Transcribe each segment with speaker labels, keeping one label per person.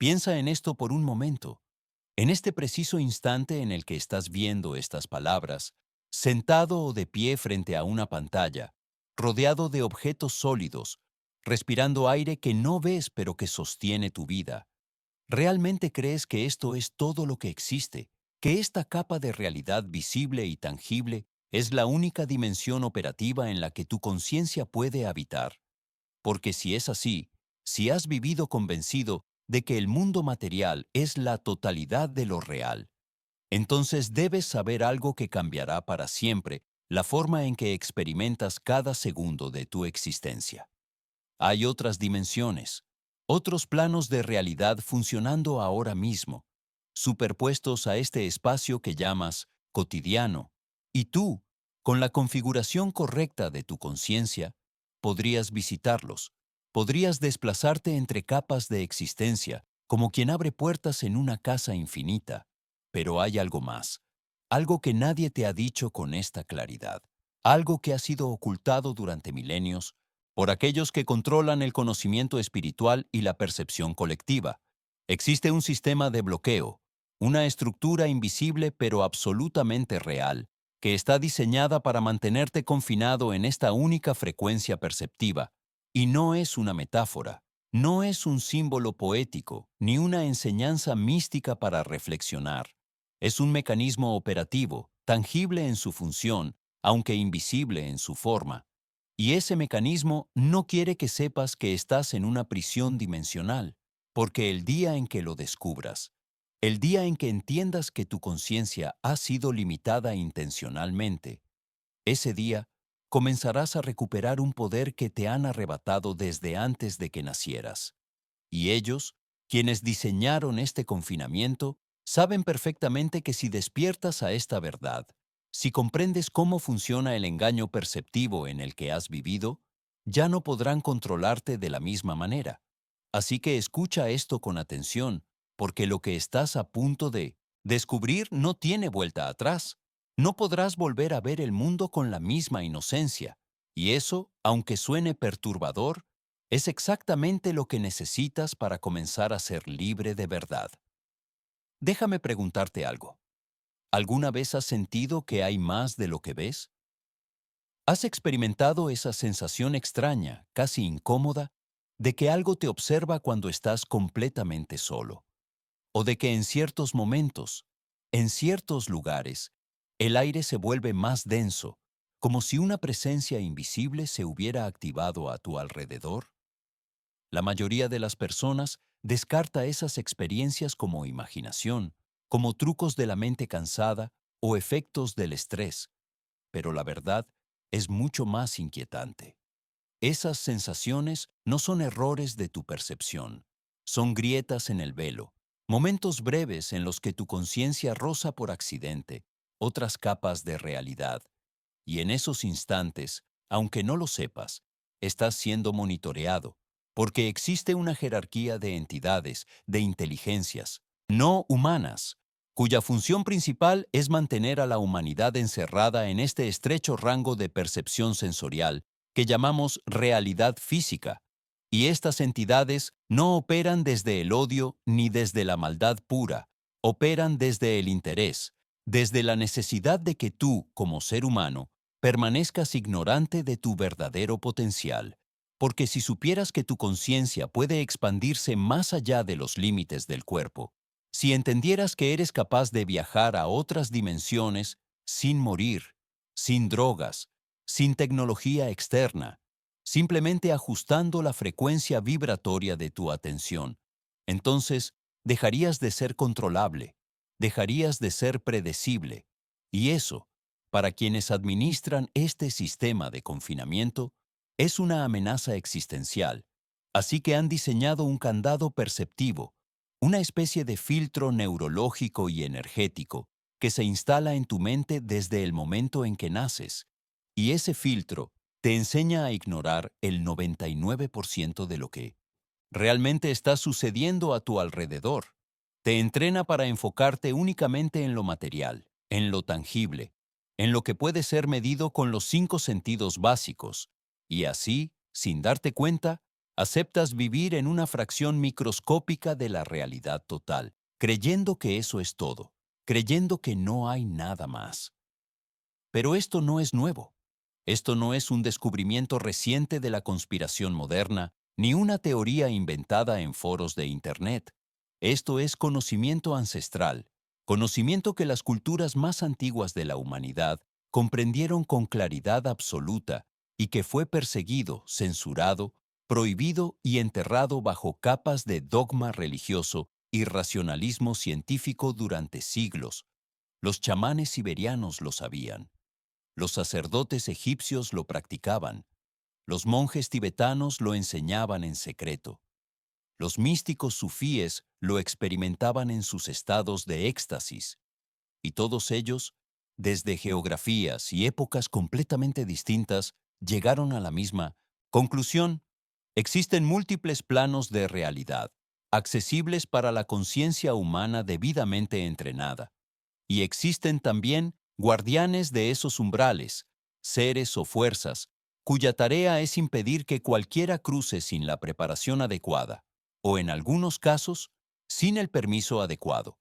Speaker 1: Piensa en esto por un momento. En este preciso instante en el que estás viendo estas palabras, sentado o de pie frente a una pantalla, rodeado de objetos sólidos, respirando aire que no ves pero que sostiene tu vida, ¿realmente crees que esto es todo lo que existe? ¿Que esta capa de realidad visible y tangible es la única dimensión operativa en la que tu conciencia puede habitar? Porque si es así, si has vivido convencido de que el mundo material es la totalidad de lo real, entonces debes saber algo que cambiará para siempre la forma en que experimentas cada segundo de tu existencia. Hay otras dimensiones, otros planos de realidad funcionando ahora mismo, superpuestos a este espacio que llamas cotidiano, y tú, con la configuración correcta de tu conciencia, podrías visitarlos, podrías desplazarte entre capas de existencia, como quien abre puertas en una casa infinita. Pero hay algo más, algo que nadie te ha dicho con esta claridad, algo que ha sido ocultado durante milenios por aquellos que controlan el conocimiento espiritual y la percepción colectiva. Existe un sistema de bloqueo, una estructura invisible pero absolutamente real, que está diseñada para mantenerte confinado en esta única frecuencia perceptiva. Y no es una metáfora, no es un símbolo poético, ni una enseñanza mística para reflexionar. Es un mecanismo operativo, tangible en su función, aunque invisible en su forma. Y ese mecanismo no quiere que sepas que estás en una prisión dimensional, porque el día en que lo descubras, el día en que entiendas que tu conciencia ha sido limitada intencionalmente, ese día comenzarás a recuperar un poder que te han arrebatado desde antes de que nacieras. Y ellos, quienes diseñaron este confinamiento, saben perfectamente que si despiertas a esta verdad, si comprendes cómo funciona el engaño perceptivo en el que has vivido, ya no podrán controlarte de la misma manera. Así que escucha esto con atención, porque lo que estás a punto de descubrir no tiene vuelta atrás. No podrás volver a ver el mundo con la misma inocencia. Y eso, aunque suene perturbador, es exactamente lo que necesitas para comenzar a ser libre de verdad. Déjame preguntarte algo. ¿Alguna vez has sentido que hay más de lo que ves? ¿Has experimentado esa sensación extraña, casi incómoda, de que algo te observa cuando estás completamente solo? ¿O de que en ciertos momentos, en ciertos lugares, el aire se vuelve más denso, como si una presencia invisible se hubiera activado a tu alrededor? La mayoría de las personas descarta esas experiencias como imaginación, como trucos de la mente cansada o efectos del estrés, pero la verdad es mucho más inquietante. Esas sensaciones no son errores de tu percepción, son grietas en el velo, momentos breves en los que tu conciencia roza por accidente otras capas de realidad, y en esos instantes, aunque no lo sepas, estás siendo monitoreado, porque existe una jerarquía de entidades, de inteligencias, no humanas, cuya función principal es mantener a la humanidad encerrada en este estrecho rango de percepción sensorial que llamamos realidad física. Y estas entidades no operan desde el odio ni desde la maldad pura, operan desde el interés, desde la necesidad de que tú, como ser humano, permanezcas ignorante de tu verdadero potencial, porque si supieras que tu conciencia puede expandirse más allá de los límites del cuerpo, si entendieras que eres capaz de viajar a otras dimensiones sin morir, sin drogas, sin tecnología externa, simplemente ajustando la frecuencia vibratoria de tu atención, entonces dejarías de ser controlable, dejarías de ser predecible, y eso, para quienes administran este sistema de confinamiento, es una amenaza existencial, así que han diseñado un candado perceptivo, una especie de filtro neurológico y energético que se instala en tu mente desde el momento en que naces, y ese filtro te enseña a ignorar el 99% de lo que realmente está sucediendo a tu alrededor. Te entrena para enfocarte únicamente en lo material, en lo tangible, en lo que puede ser medido con los 5 sentidos básicos, y así, sin darte cuenta, Aceptas vivir en una fracción microscópica de la realidad total, creyendo que eso es todo, creyendo que no hay nada más. Pero esto no es nuevo. Esto no es un descubrimiento reciente de la conspiración moderna, ni una teoría inventada en foros de Internet. Esto es conocimiento ancestral, conocimiento que las culturas más antiguas de la humanidad comprendieron con claridad absoluta y que fue perseguido, censurado, prohibido y enterrado bajo capas de dogma religioso y racionalismo científico durante siglos. Los chamanes siberianos lo sabían. Los sacerdotes egipcios lo practicaban. Los monjes tibetanos lo enseñaban en secreto. Los místicos sufíes lo experimentaban en sus estados de éxtasis. Y todos ellos, desde geografías y épocas completamente distintas, llegaron a la misma conclusión. Existen múltiples planos de realidad, accesibles para la conciencia humana debidamente entrenada. Y existen también guardianes de esos umbrales, seres o fuerzas, cuya tarea es impedir que cualquiera cruce sin la preparación adecuada, o en algunos casos, sin el permiso adecuado.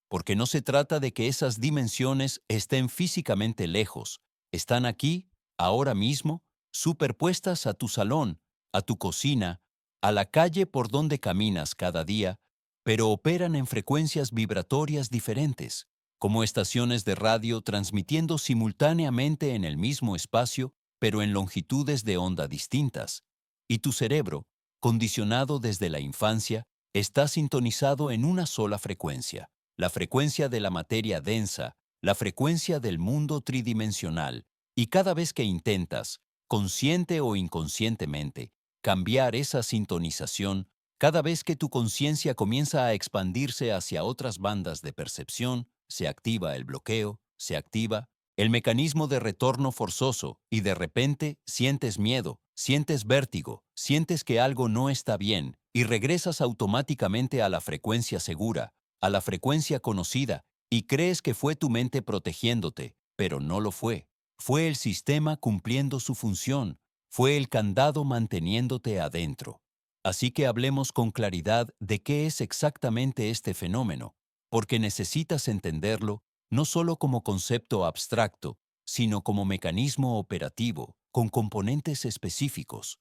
Speaker 1: Porque no se trata de que esas dimensiones estén físicamente lejos, están aquí, ahora mismo, superpuestas a tu salón, a tu cocina, a la calle por donde caminas cada día, pero operan en frecuencias vibratorias diferentes, como estaciones de radio transmitiendo simultáneamente en el mismo espacio, pero en longitudes de onda distintas. Y tu cerebro, condicionado desde la infancia, está sintonizado en una sola frecuencia, la frecuencia de la materia densa, la frecuencia del mundo tridimensional, y cada vez que intentas, consciente o inconscientemente, cambiar esa sintonización, cada vez que tu conciencia comienza a expandirse hacia otras bandas de percepción, se activa el bloqueo, se activa el mecanismo de retorno forzoso y de repente sientes miedo, sientes vértigo, sientes que algo no está bien y regresas automáticamente a la frecuencia segura, a la frecuencia conocida, y crees que fue tu mente protegiéndote, pero no lo fue. Fue el sistema cumpliendo su función, fue el candado manteniéndote adentro. Así que hablemos con claridad de qué es exactamente este fenómeno, porque necesitas entenderlo no solo como concepto abstracto, sino como mecanismo operativo, con componentes específicos.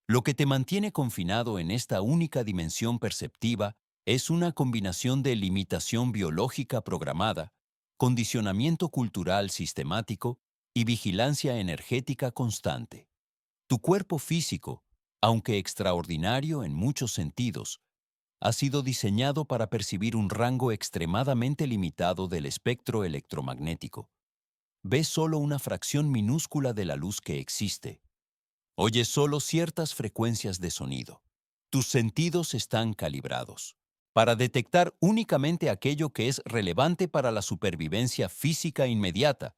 Speaker 1: Lo que te mantiene confinado en esta única dimensión perceptiva es una combinación de limitación biológica programada, condicionamiento cultural sistemático y vigilancia energética constante. Tu cuerpo físico, aunque extraordinario en muchos sentidos, ha sido diseñado para percibir un rango extremadamente limitado del espectro electromagnético. Ves solo una fracción minúscula de la luz que existe. Oyes solo ciertas frecuencias de sonido. Tus sentidos están calibrados para detectar únicamente aquello que es relevante para la supervivencia física inmediata.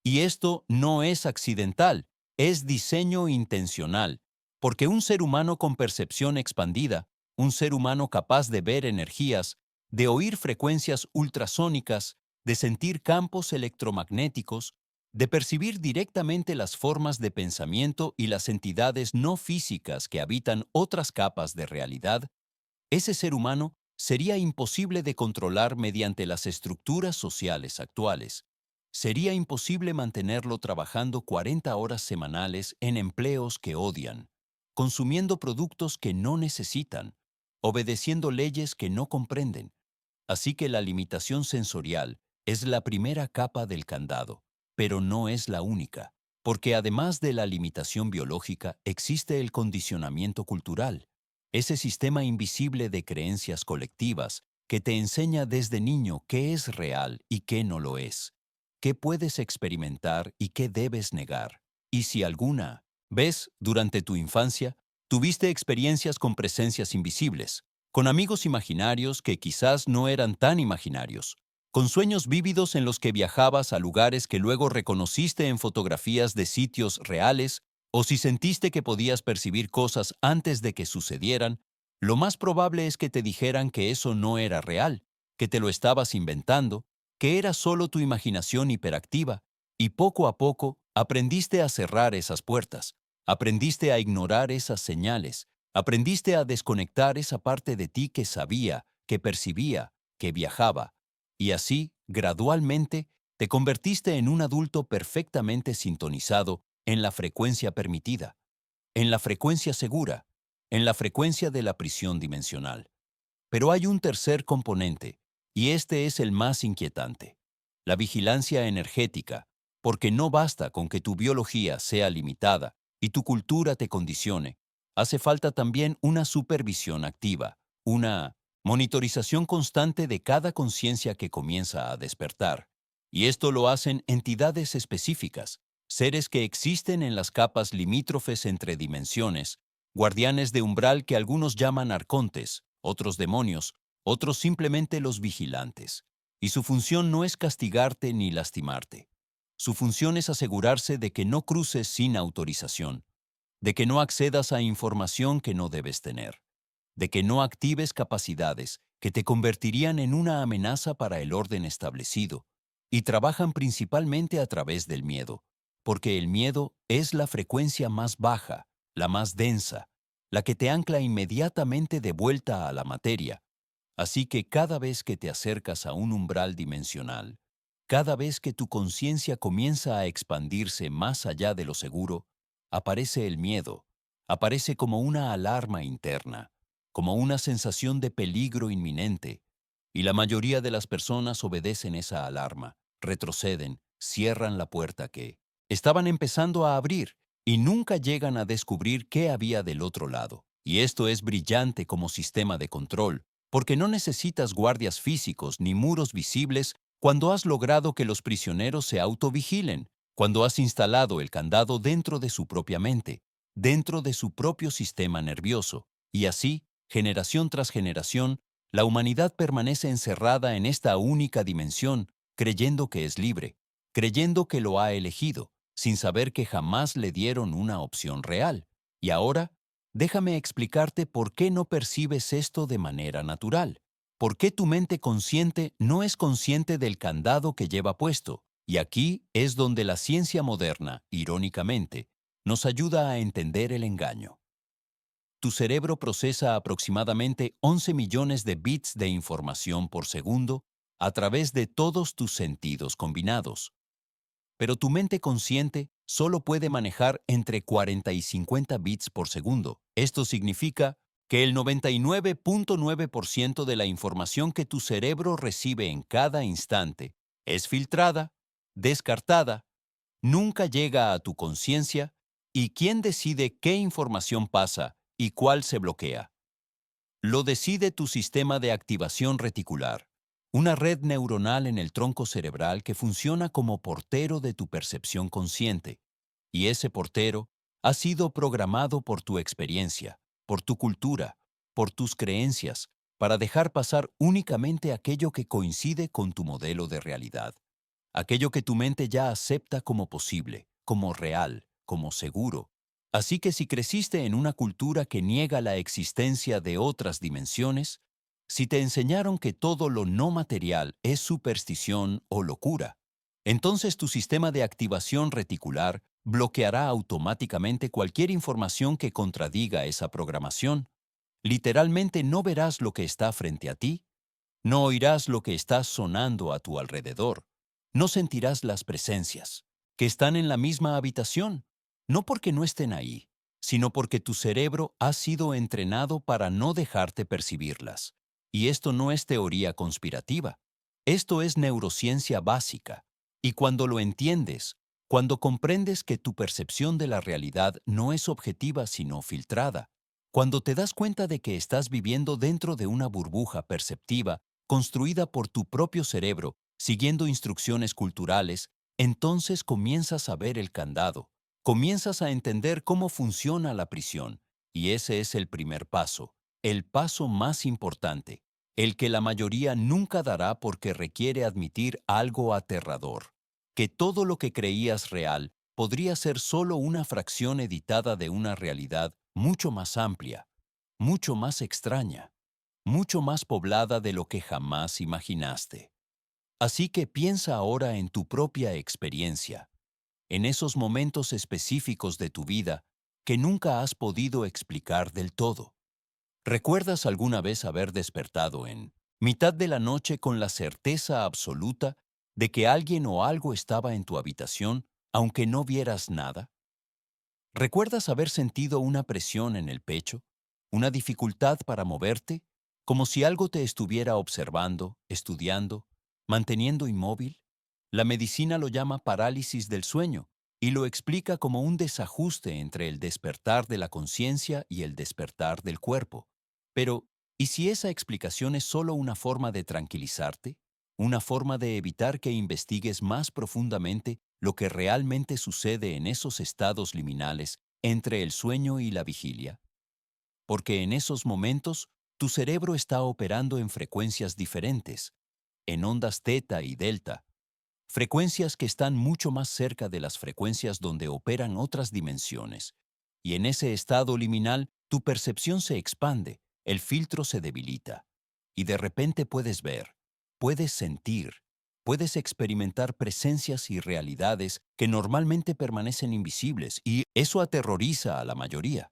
Speaker 1: Y esto no es accidental, es diseño intencional, porque un ser humano con percepción expandida, un ser humano capaz de ver energías, de oír frecuencias ultrasónicas, de sentir campos electromagnéticos, de percibir directamente las formas de pensamiento y las entidades no físicas que habitan otras capas de realidad, ese ser humano sería imposible de controlar mediante las estructuras sociales actuales. Sería imposible mantenerlo trabajando 40 horas semanales en empleos que odian, consumiendo productos que no necesitan, obedeciendo leyes que no comprenden. Así que la limitación sensorial es la primera capa del candado, pero no es la única, porque además de la limitación biológica existe el condicionamiento cultural, ese sistema invisible de creencias colectivas que te enseña desde niño qué es real y qué no lo es, qué puedes experimentar y qué debes negar. Y si alguna vez durante tu infancia tuviste experiencias con presencias invisibles, con amigos imaginarios que quizás no eran tan imaginarios, con sueños vívidos en los que viajabas a lugares que luego reconociste en fotografías de sitios reales, o si sentiste que podías percibir cosas antes de que sucedieran, lo más probable es que te dijeran que eso no era real, que te lo estabas inventando, que era solo tu imaginación hiperactiva, y poco a poco aprendiste a cerrar esas puertas, aprendiste a ignorar esas señales, Aprendiste a desconectar esa parte de ti que sabía, que percibía, que viajaba, y así, gradualmente, te convertiste en un adulto perfectamente sintonizado en la frecuencia permitida, en la frecuencia segura, en la frecuencia de la prisión dimensional. Pero hay un tercer componente, y este es el más inquietante: la vigilancia energética, porque no basta con que tu biología sea limitada y tu cultura te condicione. Hace falta también una supervisión activa, una monitorización constante de cada conciencia que comienza a despertar. Y esto lo hacen entidades específicas, seres que existen en las capas limítrofes entre dimensiones, guardianes de umbral que algunos llaman arcontes, otros demonios, otros simplemente los vigilantes. Y su función no es castigarte ni lastimarte. Su función es asegurarse de que no cruces sin autorización, de que no accedas a información que no debes tener, de que no actives capacidades que te convertirían en una amenaza para el orden establecido, y trabajan principalmente a través del miedo, porque el miedo es la frecuencia más baja, la más densa, la que te ancla inmediatamente de vuelta a la materia. Así que cada vez que te acercas a un umbral dimensional, cada vez que tu conciencia comienza a expandirse más allá de lo seguro, aparece el miedo, aparece como una alarma interna, como una sensación de peligro inminente, y la mayoría de las personas obedecen esa alarma, retroceden, cierran la puerta que estaban empezando a abrir y nunca llegan a descubrir qué había del otro lado. Y esto es brillante como sistema de control, porque no necesitas guardias físicos ni muros visibles cuando has logrado que los prisioneros se autovigilen, cuando has instalado el candado dentro de su propia mente, dentro de su propio sistema nervioso, y así, generación tras generación, la humanidad permanece encerrada en esta única dimensión, creyendo que es libre, creyendo que lo ha elegido, sin saber que jamás le dieron una opción real. Y ahora, déjame explicarte por qué no percibes esto de manera natural. ¿Por qué tu mente consciente no es consciente del candado que lleva puesto? Y aquí es donde la ciencia moderna, irónicamente, nos ayuda a entender el engaño. Tu cerebro procesa aproximadamente 11 millones de bits de información por segundo a través de todos tus sentidos combinados. Pero tu mente consciente solo puede manejar entre 40 y 50 bits por segundo. Esto significa que el 99.9% de la información que tu cerebro recibe en cada instante es filtrada, descartada, nunca llega a tu conciencia, y quién decide qué información pasa y cuál se bloquea. Lo decide tu sistema de activación reticular, una red neuronal en el tronco cerebral que funciona como portero de tu percepción consciente. Y ese portero ha sido programado por tu experiencia, por tu cultura, por tus creencias, para dejar pasar únicamente aquello que coincide con tu modelo de realidad, aquello que tu mente ya acepta como posible, como real, como seguro. Así que si creciste en una cultura que niega la existencia de otras dimensiones, si te enseñaron que todo lo no material es superstición o locura, entonces tu sistema de activación reticular bloqueará automáticamente cualquier información que contradiga esa programación. Literalmente no verás lo que está frente a ti, no oirás lo que está sonando a tu alrededor, no sentirás las presencias, que están en la misma habitación, no porque no estén ahí, sino porque tu cerebro ha sido entrenado para no dejarte percibirlas. Y esto no es teoría conspirativa, esto es neurociencia básica. Y cuando lo entiendes, cuando comprendes que tu percepción de la realidad no es objetiva sino filtrada, cuando te das cuenta de que estás viviendo dentro de una burbuja perceptiva construida por tu propio cerebro, siguiendo instrucciones culturales, entonces comienzas a ver el candado, comienzas a entender cómo funciona la prisión, y ese es el primer paso, el paso más importante, el que la mayoría nunca dará porque requiere admitir algo aterrador, que todo lo que creías real podría ser solo una fracción editada de una realidad mucho más amplia, mucho más extraña, mucho más poblada de lo que jamás imaginaste. Así que piensa ahora en tu propia experiencia, en esos momentos específicos de tu vida que nunca has podido explicar del todo. ¿Recuerdas alguna vez haber despertado en mitad de la noche con la certeza absoluta de que alguien o algo estaba en tu habitación, aunque no vieras nada? ¿Recuerdas haber sentido una presión en el pecho, una dificultad para moverte, como si algo te estuviera observando, estudiando, manteniendo inmóvil? La medicina lo llama parálisis del sueño y lo explica como un desajuste entre el despertar de la conciencia y el despertar del cuerpo. Pero, ¿y si esa explicación es solo una forma de tranquilizarte? ¿Una forma de evitar que investigues más profundamente lo que realmente sucede en esos estados liminales entre el sueño y la vigilia? Porque en esos momentos tu cerebro está operando en frecuencias diferentes, en ondas teta y delta, frecuencias que están mucho más cerca de las frecuencias donde operan otras dimensiones. Y en ese estado liminal, tu percepción se expande, el filtro se debilita. Y de repente puedes ver, puedes sentir, puedes experimentar presencias y realidades que normalmente permanecen invisibles, y eso aterroriza a la mayoría.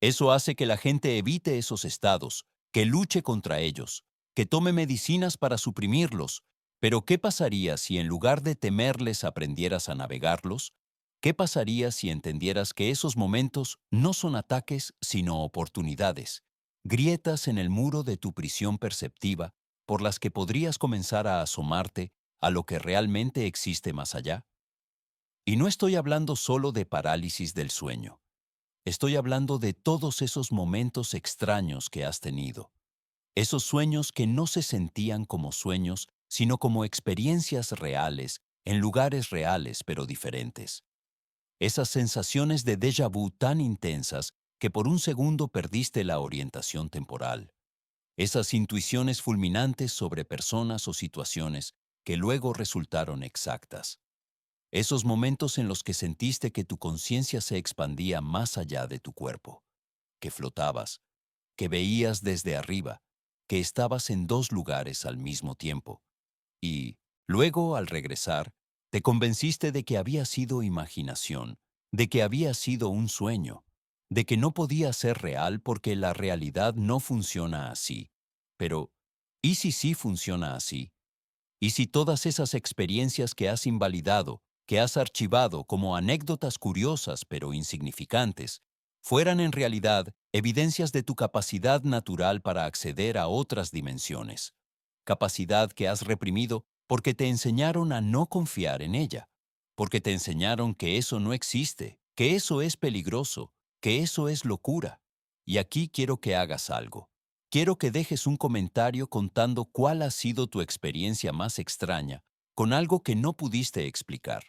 Speaker 1: Eso hace que la gente evite esos estados, que luche contra ellos, que tome medicinas para suprimirlos. Pero ¿qué pasaría si en lugar de temerles aprendieras a navegarlos? ¿Qué pasaría si entendieras que esos momentos no son ataques sino oportunidades, grietas en el muro de tu prisión perceptiva por las que podrías comenzar a asomarte a lo que realmente existe más allá? Y no estoy hablando solo de parálisis del sueño. Estoy hablando de todos esos momentos extraños que has tenido, esos sueños que no se sentían como sueños, sino como experiencias reales, en lugares reales pero diferentes. Esas sensaciones de déjà vu tan intensas que por un segundo perdiste la orientación temporal. Esas intuiciones fulminantes sobre personas o situaciones que luego resultaron exactas. Esos momentos en los que sentiste que tu conciencia se expandía más allá de tu cuerpo, que flotabas, que veías desde arriba, que estabas en dos lugares al mismo tiempo. Y, luego, al regresar, te convenciste de que había sido imaginación, de que había sido un sueño, de que no podía ser real porque la realidad no funciona así. Pero, ¿y si sí funciona así? ¿Y si todas esas experiencias que has invalidado, que has archivado como anécdotas curiosas pero insignificantes, fueran en realidad evidencias de tu capacidad natural para acceder a otras dimensiones? Capacidad que has reprimido porque te enseñaron a no confiar en ella, porque te enseñaron que eso no existe, que eso es peligroso, que eso es locura. Y aquí quiero que hagas algo. Quiero que dejes un comentario contando cuál ha sido tu experiencia más extraña con algo que no pudiste explicar,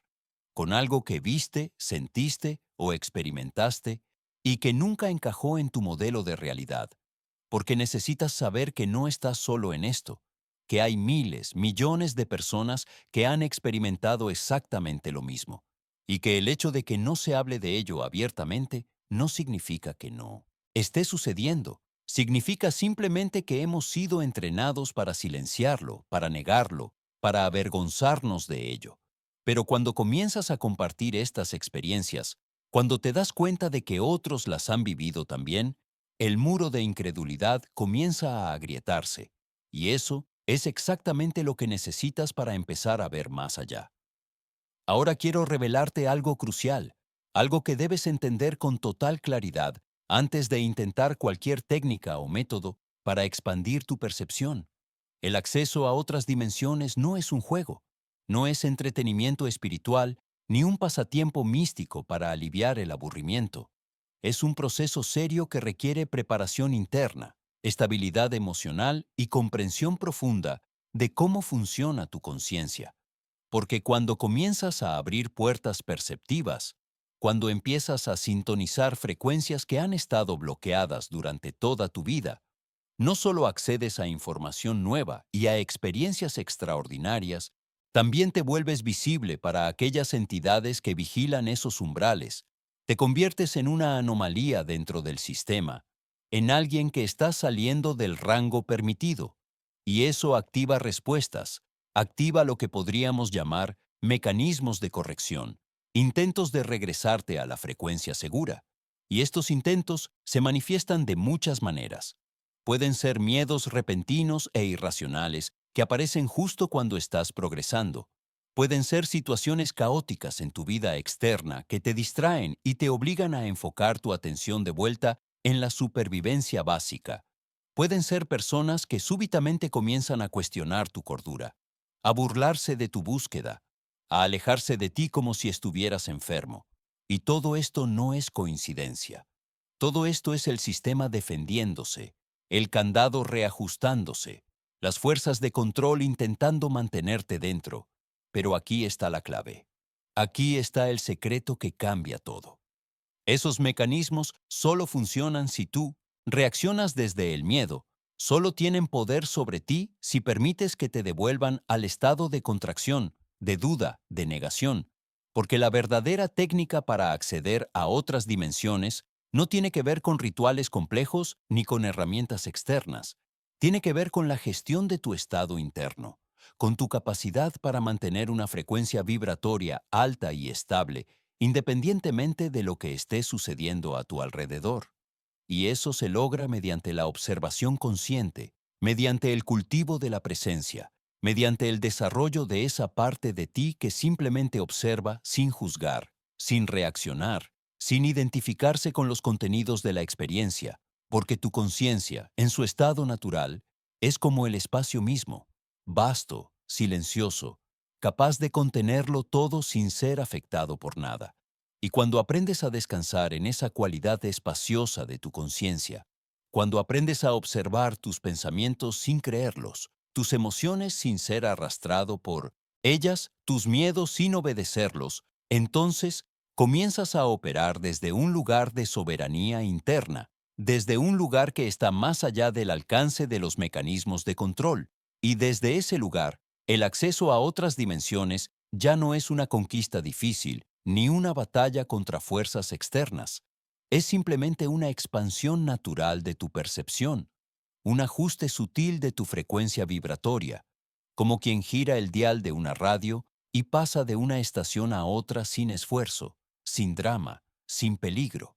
Speaker 1: con algo que viste, sentiste o experimentaste y que nunca encajó en tu modelo de realidad, porque necesitas saber que no estás solo en esto, que hay miles, millones de personas que han experimentado exactamente lo mismo, y que el hecho de que no se hable de ello abiertamente no significa que no esté sucediendo. Significa simplemente que hemos sido entrenados para silenciarlo, para negarlo, para avergonzarnos de ello. Pero cuando comienzas a compartir estas experiencias, cuando te das cuenta de que otros las han vivido también, el muro de incredulidad comienza a agrietarse, y eso es exactamente lo que necesitas para empezar a ver más allá. Ahora quiero revelarte algo crucial, algo que debes entender con total claridad antes de intentar cualquier técnica o método para expandir tu percepción. El acceso a otras dimensiones no es un juego, no es entretenimiento espiritual ni un pasatiempo místico para aliviar el aburrimiento. Es un proceso serio que requiere preparación interna, estabilidad emocional y comprensión profunda de cómo funciona tu conciencia. Porque cuando comienzas a abrir puertas perceptivas, cuando empiezas a sintonizar frecuencias que han estado bloqueadas durante toda tu vida, no solo accedes a información nueva y a experiencias extraordinarias, también te vuelves visible para aquellas entidades que vigilan esos umbrales. Te conviertes en una anomalía dentro del sistema, en alguien que está saliendo del rango permitido. Y eso activa respuestas, activa lo que podríamos llamar mecanismos de corrección, intentos de regresarte a la frecuencia segura. Y estos intentos se manifiestan de muchas maneras. Pueden ser miedos repentinos e irracionales que aparecen justo cuando estás progresando. Pueden ser situaciones caóticas en tu vida externa que te distraen y te obligan a enfocar tu atención de vuelta en la supervivencia básica. Pueden ser personas que súbitamente comienzan a cuestionar tu cordura, a burlarse de tu búsqueda, a alejarse de ti como si estuvieras enfermo. Y todo esto no es coincidencia. Todo esto es el sistema defendiéndose, el candado reajustándose, las fuerzas de control intentando mantenerte dentro. Pero aquí está la clave. Aquí está el secreto que cambia todo. Esos mecanismos solo funcionan si tú reaccionas desde el miedo. Solo tienen poder sobre ti si permites que te devuelvan al estado de contracción, de duda, de negación. Porque la verdadera técnica para acceder a otras dimensiones no tiene que ver con rituales complejos ni con herramientas externas. Tiene que ver con la gestión de tu estado interno, con tu capacidad para mantener una frecuencia vibratoria alta y estable independientemente de lo que esté sucediendo a tu alrededor. Y eso se logra mediante la observación consciente, mediante el cultivo de la presencia, mediante el desarrollo de esa parte de ti que simplemente observa sin juzgar, sin reaccionar, sin identificarse con los contenidos de la experiencia, porque tu conciencia, en su estado natural, es como el espacio mismo, vasto, silencioso, capaz de contenerlo todo sin ser afectado por nada. Y cuando aprendes a descansar en esa cualidad espaciosa de tu conciencia, cuando aprendes a observar tus pensamientos sin creerlos, tus emociones sin ser arrastrado por ellas, tus miedos sin obedecerlos, entonces comienzas a operar desde un lugar de soberanía interna, desde un lugar que está más allá del alcance de los mecanismos de control. Y desde ese lugar, el acceso a otras dimensiones ya no es una conquista difícil, ni una batalla contra fuerzas externas. Es simplemente una expansión natural de tu percepción, un ajuste sutil de tu frecuencia vibratoria, como quien gira el dial de una radio y pasa de una estación a otra sin esfuerzo, sin drama, sin peligro.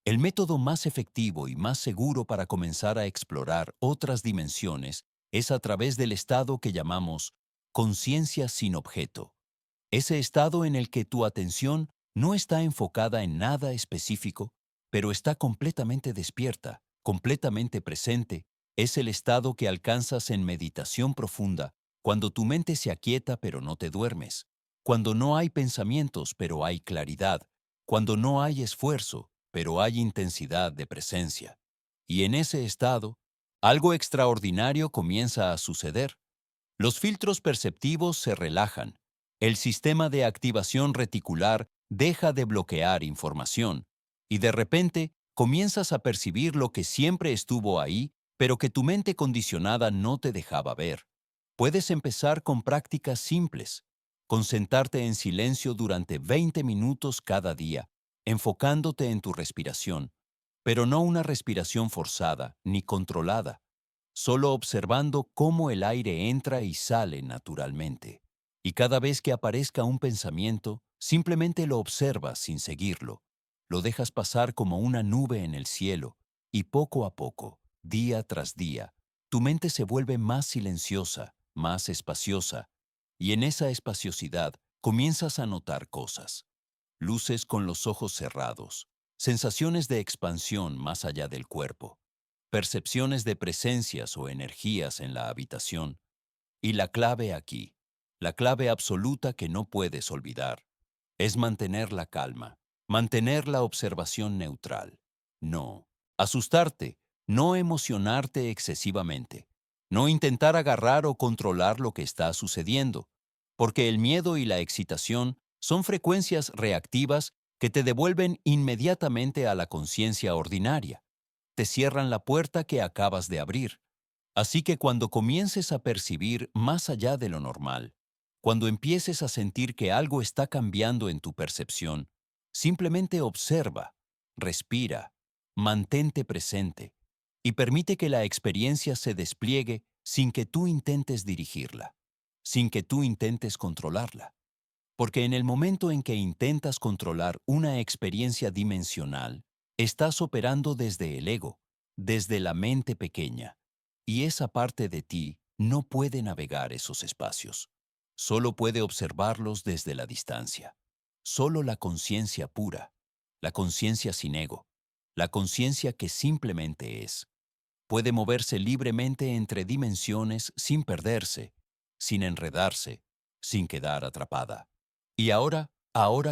Speaker 1: El método más efectivo y más seguro para comenzar a explorar otras dimensiones es a través del estado que llamamos conciencia sin objeto. Ese estado en el que tu atención no está enfocada en nada específico, pero está completamente despierta, completamente presente, es el estado que alcanzas en meditación profunda, cuando tu mente se aquieta pero no te duermes, cuando no hay pensamientos pero hay claridad, cuando no hay esfuerzo pero hay intensidad de presencia. Y en ese estado, algo extraordinario comienza a suceder. Los filtros perceptivos se relajan. El sistema de activación reticular deja de bloquear información y de repente comienzas a percibir lo que siempre estuvo ahí, pero que tu mente condicionada no te dejaba ver. Puedes empezar con prácticas simples, con sentarte en silencio durante 20 minutos cada día, enfocándote en tu respiración, pero no una respiración forzada ni controlada, solo observando cómo el aire entra y sale naturalmente. Y cada vez que aparezca un pensamiento, simplemente lo observas sin seguirlo. Lo dejas pasar como una nube en el cielo, y poco a poco, día tras día, tu mente se vuelve más silenciosa, más espaciosa, y en esa espaciosidad comienzas a notar cosas. Luces con los ojos cerrados, sensaciones de expansión más allá del cuerpo, percepciones de presencias o energías en la habitación. Y la clave aquí, la clave absoluta que no puedes olvidar, es mantener la calma, mantener la observación neutral. No asustarte, no emocionarte excesivamente, no intentar agarrar o controlar lo que está sucediendo, porque el miedo y la excitación son frecuencias reactivas que te devuelven inmediatamente a la conciencia ordinaria, te cierran la puerta que acabas de abrir. Así que cuando comiences a percibir más allá de lo normal, cuando empieces a sentir que algo está cambiando en tu percepción, simplemente observa, respira, mantente presente y permite que la experiencia se despliegue sin que tú intentes dirigirla, sin que tú intentes controlarla. Porque en el momento en que intentas controlar una experiencia dimensional, Estás operando desde el ego, desde la mente pequeña, y esa parte de ti no puede navegar esos espacios. Solo puede observarlos desde la distancia. Solo la conciencia pura, la conciencia sin ego, la conciencia que simplemente es, puede moverse libremente entre dimensiones sin perderse, sin enredarse, sin quedar atrapada. Y ahora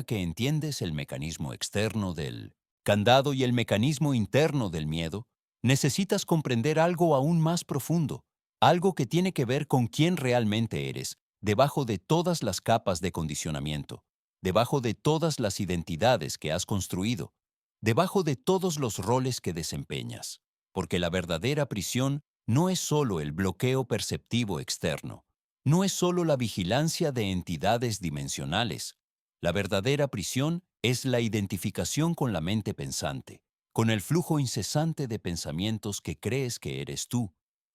Speaker 1: que entiendes el mecanismo externo del candado y el mecanismo interno del miedo, necesitas comprender algo aún más profundo, algo que tiene que ver con quién realmente eres, debajo de todas las capas de condicionamiento, debajo de todas las identidades que has construido, debajo de todos los roles que desempeñas. Porque la verdadera prisión no es solo el bloqueo perceptivo externo, no es solo la vigilancia de entidades dimensionales. La verdadera prisión es la identificación con la mente pensante, con el flujo incesante de pensamientos que crees que eres tú,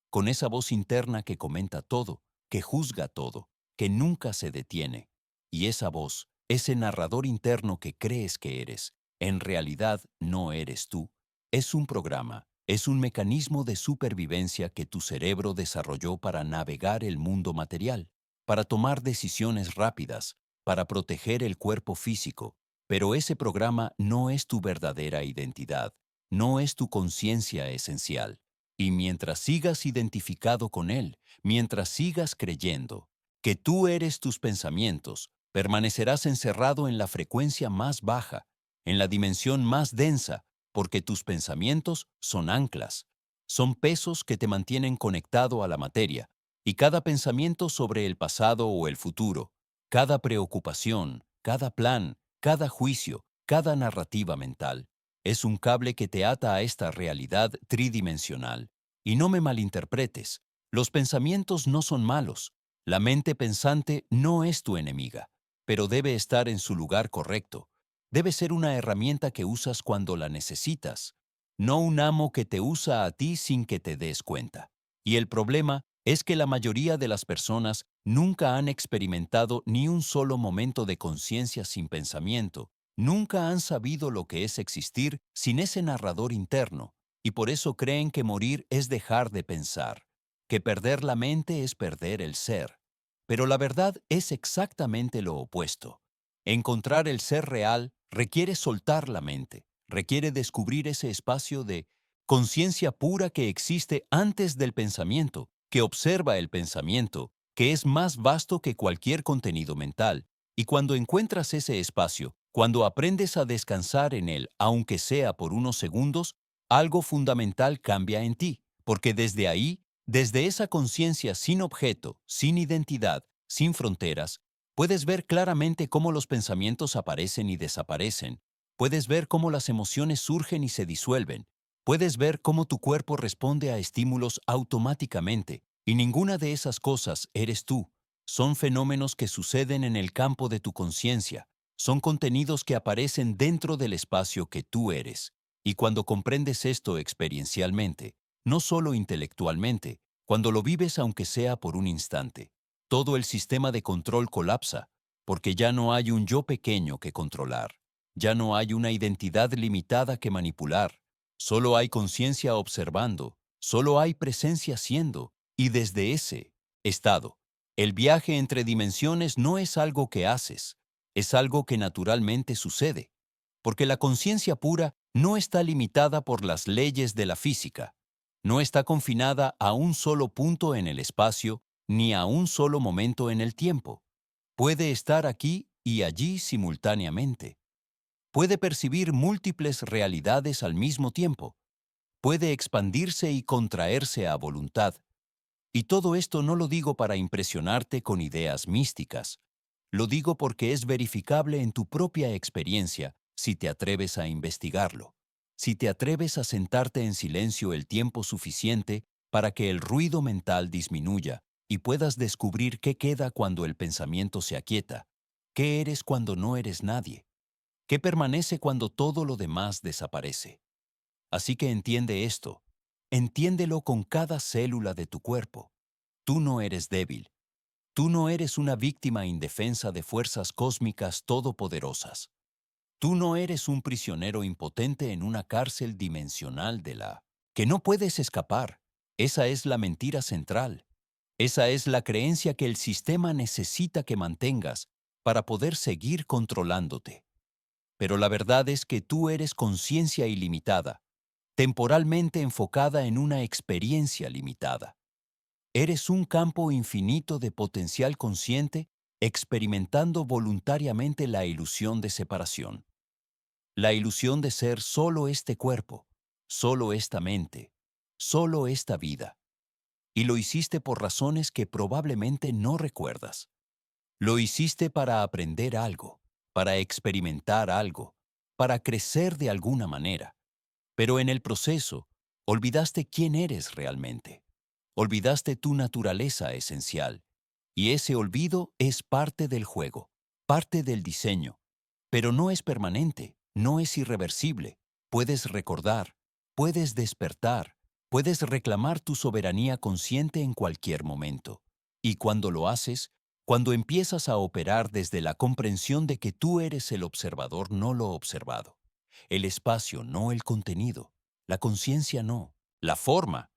Speaker 1: con esa voz interna que comenta todo, que juzga todo, que nunca se detiene. Y esa voz, ese narrador interno que crees que eres, en realidad no eres tú. Es un programa, es un mecanismo de supervivencia que tu cerebro desarrolló para navegar el mundo material, para tomar decisiones rápidas, para proteger el cuerpo físico, pero ese programa no es tu verdadera identidad, no es tu conciencia esencial. Y mientras sigas identificado con él, mientras sigas creyendo que tú eres tus pensamientos, permanecerás encerrado en la frecuencia más baja, en la dimensión más densa, porque tus pensamientos son anclas, son pesos que te mantienen conectado a la materia, y cada pensamiento sobre el pasado o el futuro, cada preocupación, cada plan, cada juicio, cada narrativa mental, es un cable que te ata a esta realidad tridimensional. Y no me malinterpretes, los pensamientos no son malos, la mente pensante no es tu enemiga, pero debe estar en su lugar correcto. Debe ser una herramienta que usas cuando la necesitas, no un amo que te usa a ti sin que te des cuenta. Y el problema es que la mayoría de las personas nunca han experimentado ni un solo momento de conciencia sin pensamiento, nunca han sabido lo que es existir sin ese narrador interno, y por eso creen que morir es dejar de pensar, que perder la mente es perder el ser. Pero la verdad es exactamente lo opuesto. Encontrar el ser real requiere soltar la mente, requiere descubrir ese espacio de conciencia pura que existe antes del pensamiento, que observa el pensamiento, que es más vasto que cualquier contenido mental. Y cuando encuentras ese espacio, cuando aprendes a descansar en él, aunque sea por unos segundos, algo fundamental cambia en ti, porque desde ahí, desde esa conciencia sin objeto, sin identidad, sin fronteras, puedes ver claramente cómo los pensamientos aparecen y desaparecen. Puedes ver cómo las emociones surgen y se disuelven. Puedes ver cómo tu cuerpo responde a estímulos automáticamente. Y ninguna de esas cosas eres tú. Son fenómenos que suceden en el campo de tu conciencia. Son contenidos que aparecen dentro del espacio que tú eres. Y cuando comprendes esto experiencialmente, no solo intelectualmente, cuando lo vives aunque sea por un instante, todo el sistema de control colapsa, porque ya no hay un yo pequeño que controlar, ya no hay una identidad limitada que manipular, solo hay conciencia observando, solo hay presencia siendo, y desde ese estado, el viaje entre dimensiones no es algo que haces, es algo que naturalmente sucede, porque la conciencia pura no está limitada por las leyes de la física, no está confinada a un solo punto en el espacio ni a un solo momento en el tiempo. Puede estar aquí y allí simultáneamente. Puede percibir múltiples realidades al mismo tiempo. Puede expandirse y contraerse a voluntad. Y todo esto no lo digo para impresionarte con ideas místicas. Lo digo porque es verificable en tu propia experiencia si te atreves a investigarlo. Si te atreves a sentarte en silencio el tiempo suficiente para que el ruido mental disminuya y puedas descubrir qué queda cuando el pensamiento se aquieta, qué eres cuando no eres nadie, qué permanece cuando todo lo demás desaparece. Así que entiende esto, entiéndelo con cada célula de tu cuerpo. Tú no eres débil, tú no eres una víctima indefensa de fuerzas cósmicas todopoderosas. Tú no eres un prisionero impotente en una cárcel dimensional de la que no puedes escapar. Esa es la mentira central. Esa es la creencia que el sistema necesita que mantengas para poder seguir controlándote. Pero la verdad es que tú eres conciencia ilimitada, temporalmente enfocada en una experiencia limitada. Eres un campo infinito de potencial consciente experimentando voluntariamente la ilusión de separación. La ilusión de ser solo este cuerpo, solo esta mente, solo esta vida. Y lo hiciste por razones que probablemente no recuerdas. Lo hiciste para aprender algo, para experimentar algo, para crecer de alguna manera. Pero en el proceso, olvidaste quién eres realmente. Olvidaste tu naturaleza esencial. Y ese olvido es parte del juego, parte del diseño. Pero no es permanente, no es irreversible. Puedes recordar, puedes despertar, puedes reclamar tu soberanía consciente en cualquier momento. Y cuando lo haces, cuando empiezas a operar desde la comprensión de que tú eres el observador, no lo observado. El espacio, no el contenido. La conciencia, no. La forma.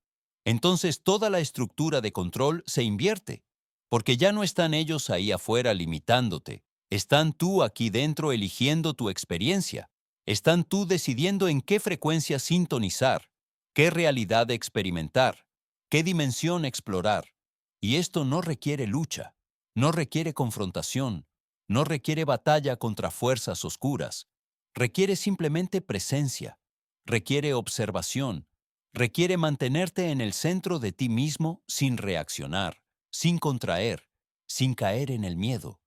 Speaker 1: Entonces toda la estructura de control se invierte, porque ya no están ellos ahí afuera limitándote. Están tú aquí dentro eligiendo tu experiencia. Están tú decidiendo en qué frecuencia sintonizar, qué realidad experimentar, qué dimensión explorar. Y esto no requiere lucha, no requiere confrontación, no requiere batalla contra fuerzas oscuras. Requiere simplemente presencia, requiere observación, requiere mantenerte en el centro de ti mismo sin reaccionar, sin contraer, sin caer en el miedo.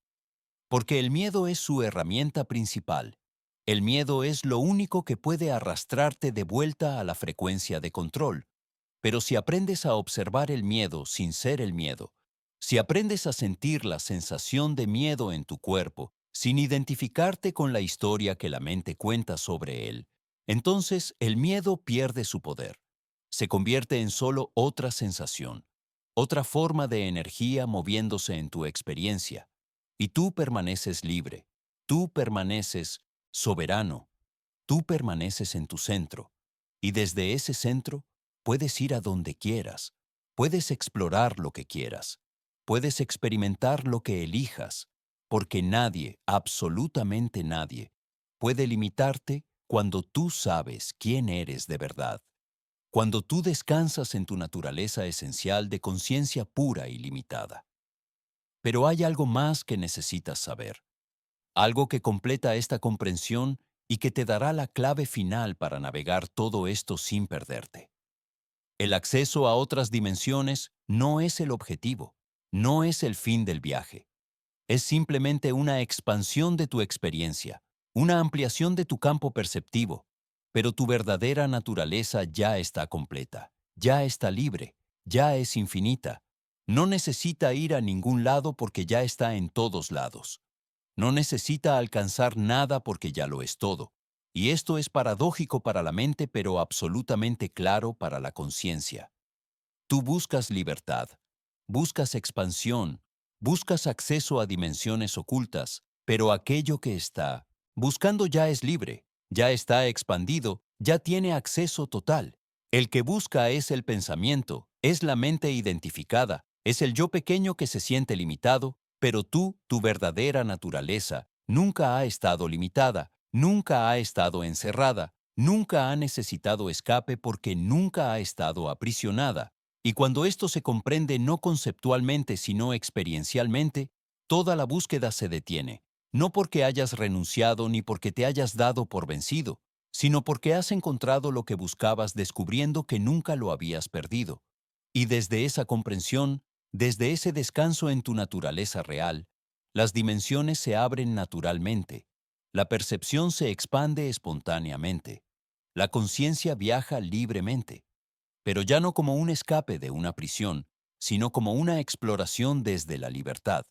Speaker 1: Porque el miedo es su herramienta principal. El miedo es lo único que puede arrastrarte de vuelta a la frecuencia de control. Pero si aprendes a observar el miedo sin ser el miedo, si aprendes a sentir la sensación de miedo en tu cuerpo, sin identificarte con la historia que la mente cuenta sobre él, entonces el miedo pierde su poder. Se convierte en solo otra sensación, otra forma de energía moviéndose en tu experiencia. Y tú permaneces libre, tú permaneces soberano, tú permaneces en tu centro. Y desde ese centro, puedes ir a donde quieras, puedes explorar lo que quieras, puedes experimentar lo que elijas, porque nadie, absolutamente nadie, puede limitarte cuando tú sabes quién eres de verdad, cuando tú descansas en tu naturaleza esencial de conciencia pura y limitada. Pero hay algo más que necesitas saber, algo que completa esta comprensión y que te dará la clave final para navegar todo esto sin perderte. El acceso a otras dimensiones no es el objetivo, no es el fin del viaje. Es simplemente una expansión de tu experiencia, una ampliación de tu campo perceptivo, pero tu verdadera naturaleza ya está completa, ya está libre, ya es infinita. No necesita ir a ningún lado porque ya está en todos lados. No necesita alcanzar nada porque ya lo es todo. Y esto es paradójico para la mente, pero absolutamente claro para la conciencia. Tú buscas libertad, buscas expansión, buscas acceso a dimensiones ocultas, pero aquello que está buscando ya es libre, ya está expandido, ya tiene acceso total. El que busca es el pensamiento, es la mente identificada, es el yo pequeño que se siente limitado, pero tú, tu verdadera naturaleza, nunca ha estado limitada, nunca ha estado encerrada, nunca ha necesitado escape porque nunca ha estado aprisionada. Y cuando esto se comprende no conceptualmente sino experiencialmente, toda la búsqueda se detiene, no porque hayas renunciado ni porque te hayas dado por vencido, sino porque has encontrado lo que buscabas descubriendo que nunca lo habías perdido. Y desde esa comprensión, desde ese descanso en tu naturaleza real, las dimensiones se abren naturalmente, la percepción se expande espontáneamente, la conciencia viaja libremente, pero ya no como un escape de una prisión, sino como una exploración desde la libertad,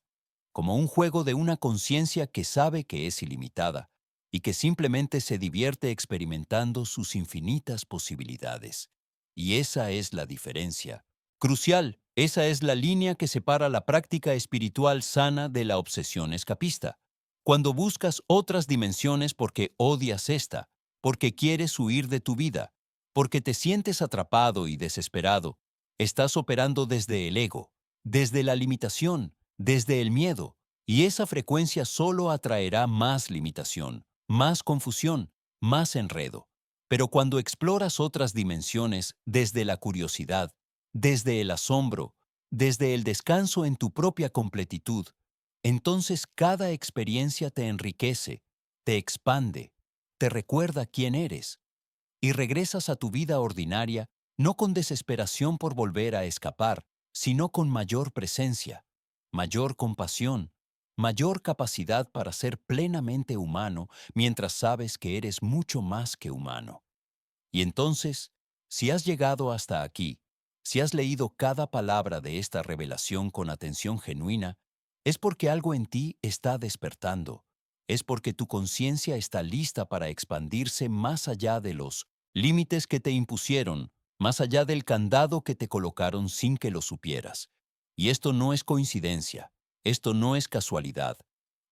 Speaker 1: como un juego de una conciencia que sabe que es ilimitada y que simplemente se divierte experimentando sus infinitas posibilidades. Y esa es la diferencia. Crucial, esa es la línea que separa la práctica espiritual sana de la obsesión escapista. Cuando buscas otras dimensiones porque odias esta, porque quieres huir de tu vida, porque te sientes atrapado y desesperado, estás operando desde el ego, desde la limitación, desde el miedo, y esa frecuencia solo atraerá más limitación, más confusión, más enredo. Pero cuando exploras otras dimensiones desde la curiosidad, desde el asombro, desde el descanso en tu propia completitud, entonces cada experiencia te enriquece, te expande, te recuerda quién eres, y regresas a tu vida ordinaria no con desesperación por volver a escapar, sino con mayor presencia, mayor compasión, mayor capacidad para ser plenamente humano mientras sabes que eres mucho más que humano. Y entonces, si has llegado hasta aquí, si has leído cada palabra de esta revelación con atención genuina, es porque algo en ti está despertando, es porque tu conciencia está lista para expandirse más allá de los límites que te impusieron, más allá del candado que te colocaron sin que lo supieras. Y esto no es coincidencia, esto no es casualidad.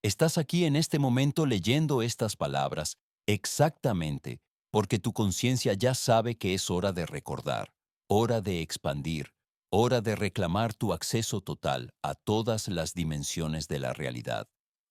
Speaker 1: Estás aquí en este momento leyendo estas palabras exactamente porque tu conciencia ya sabe que es hora de recordar, hora de expandir, hora de reclamar tu acceso total a todas las dimensiones de la realidad.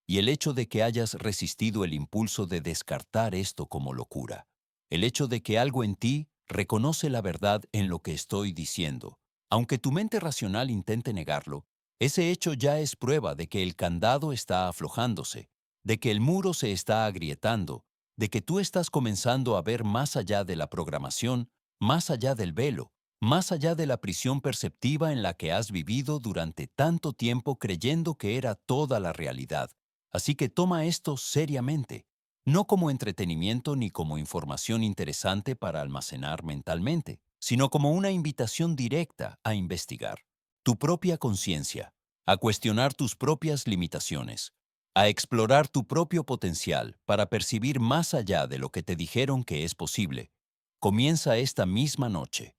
Speaker 1: Y el hecho de que hayas resistido el impulso de descartar esto como locura, el hecho de que algo en ti reconoce la verdad en lo que estoy diciendo, aunque tu mente racional intente negarlo, ese hecho ya es prueba de que el candado está aflojándose, de que el muro se está agrietando, de que tú estás comenzando a ver más allá de la programación, más allá del velo, más allá de la prisión perceptiva en la que has vivido durante tanto tiempo creyendo que era toda la realidad. Así que toma esto seriamente, no como entretenimiento ni como información interesante para almacenar mentalmente, sino como una invitación directa a investigar tu propia conciencia, a cuestionar tus propias limitaciones, a explorar tu propio potencial para percibir más allá de lo que te dijeron que es posible. Comienza esta misma noche.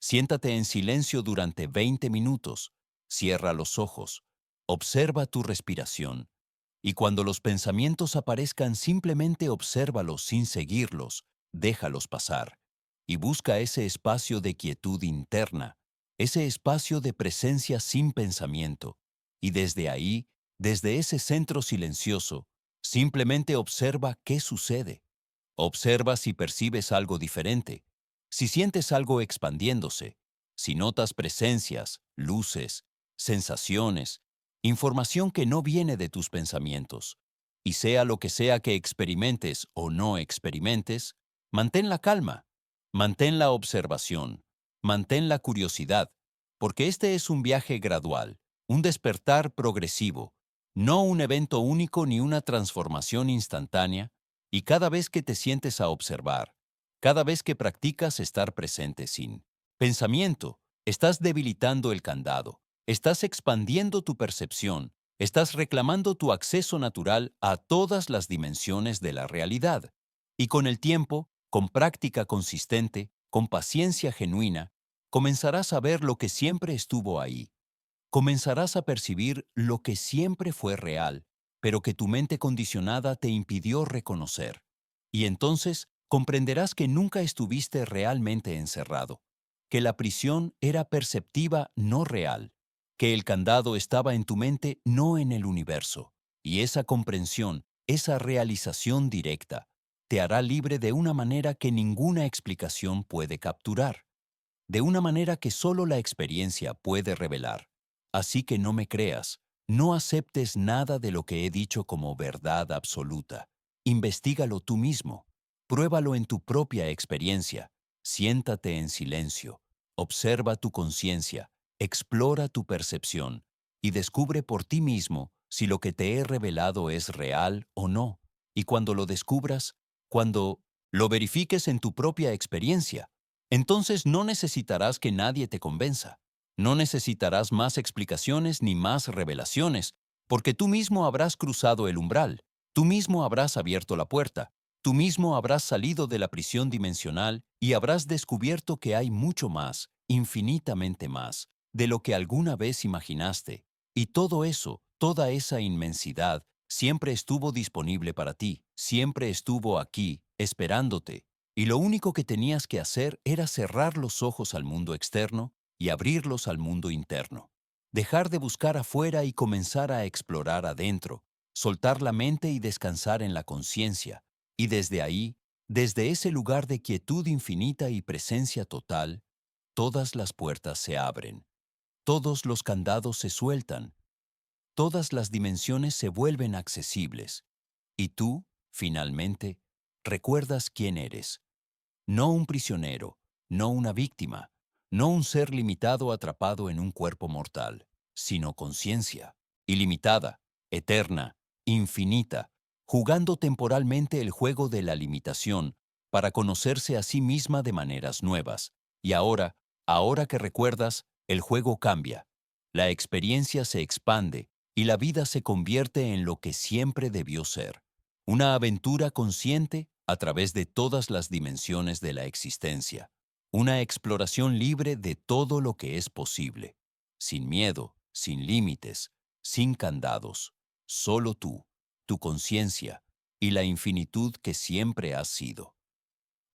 Speaker 1: Siéntate en silencio durante 20 minutos, cierra los ojos, observa tu respiración, y cuando los pensamientos aparezcan simplemente obsérvalos sin seguirlos, déjalos pasar, y busca ese espacio de quietud interna, ese espacio de presencia sin pensamiento, y desde ahí, desde ese centro silencioso, simplemente observa qué sucede. Observa si percibes algo diferente, si sientes algo expandiéndose, si notas presencias, luces, sensaciones, información que no viene de tus pensamientos. Y sea lo que sea que experimentes o no experimentes, mantén la calma, mantén la observación, mantén la curiosidad, porque este es un viaje gradual, un despertar progresivo, no un evento único ni una transformación instantánea, y cada vez que te sientes a observar, cada vez que practicas estar presente sin pensamiento, estás debilitando el candado, estás expandiendo tu percepción, estás reclamando tu acceso natural a todas las dimensiones de la realidad. Y con el tiempo, con práctica consistente, con paciencia genuina, comenzarás a ver lo que siempre estuvo ahí. Comenzarás a percibir lo que siempre fue real, pero que tu mente condicionada te impidió reconocer. Y entonces comprenderás que nunca estuviste realmente encerrado, que la prisión era perceptiva, no real, que el candado estaba en tu mente, no en el universo. Y esa comprensión, esa realización directa, te hará libre de una manera que ninguna explicación puede capturar, de una manera que solo la experiencia puede revelar. Así que no me creas, no aceptes nada de lo que he dicho como verdad absoluta. Investígalo tú mismo, pruébalo en tu propia experiencia, siéntate en silencio, observa tu conciencia, explora tu percepción y descubre por ti mismo si lo que te he revelado es real o no. Y cuando lo descubras, cuando lo verifiques en tu propia experiencia, entonces no necesitarás que nadie te convenza. No necesitarás más explicaciones ni más revelaciones, porque tú mismo habrás cruzado el umbral, tú mismo habrás abierto la puerta, tú mismo habrás salido de la prisión dimensional y habrás descubierto que hay mucho más, infinitamente más, de lo que alguna vez imaginaste. Y todo eso, toda esa inmensidad, Siempre estuvo disponible para ti, siempre estuvo aquí, esperándote, y lo único que tenías que hacer era cerrar los ojos al mundo externo y abrirlos al mundo interno. Dejar de buscar afuera y comenzar a explorar adentro, soltar la mente y descansar en la conciencia, y desde ahí, desde ese lugar de quietud infinita y presencia total, todas las puertas se abren, todos los candados se sueltan, todas las dimensiones se vuelven accesibles, y tú, finalmente, recuerdas quién eres. No un prisionero, no una víctima, no un ser limitado atrapado en un cuerpo mortal, sino conciencia, ilimitada, eterna, infinita, jugando temporalmente el juego de la limitación para conocerse a sí misma de maneras nuevas. Y ahora que recuerdas, el juego cambia, la experiencia se expande y la vida se convierte en lo que siempre debió ser. Una aventura consciente a través de todas las dimensiones de la existencia. Una exploración libre de todo lo que es posible. Sin miedo, sin límites, sin candados. Solo tú, tu conciencia y la infinitud que siempre has sido.